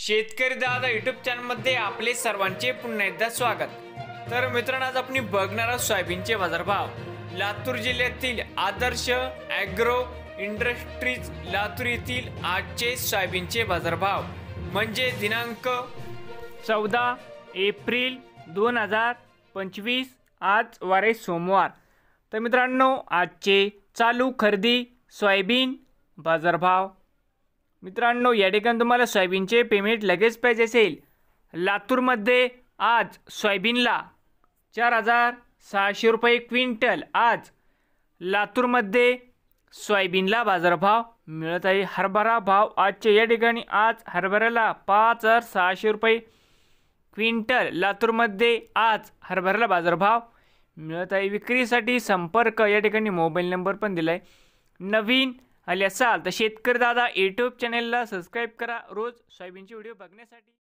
शेतकरी दादा यूट्यूब चॅनलमध्ये आपले सर्वांचे पुन्हा एकदा स्वागत। तर मित्रांनो, आज आपण बघणार आहोत सोयाबीनचे बाजारभाव। लातूर जिल्ह्यातील आदर्श ॲग्रो इंडस्ट्रीज लातूर येथील आजचे सोयाबीनचे बाजारभाव म्हणजे दिनांक 14 एप्रिल 2025, आज वारे सोमवार। तर मित्रांनो, आजचे चालू खरेदी सोयाबीन बाजारभाव। मित्रांनो, या ठिकाणी तुम्हाला सोयाबीनचे पेमेंट लगेच पाहिजे असेल, लातूरमध्ये आज सोयाबीनला 4,600 रुपये क्विंटल। आज लातूरमध्ये सोयाबीनला बाजारभाव मिळत आहे। हरभरा भाव आजचे या ठिकाणी आज हरभऱ्याला 5,600 रुपये क्विंटल लातूरमध्ये आज हरभऱ्याला बाजारभाव मिळत आहे। विक्रीसाठी संपर्क या ठिकाणी मोबाईल नंबर पण दिला आहे। नवीन आले असाल तर शेतकरी दादा यूट्यूब चॅनलला सबस्क्राईब करा रोज सोयाबीनचे व्हिडिओ बघण्यासाठी।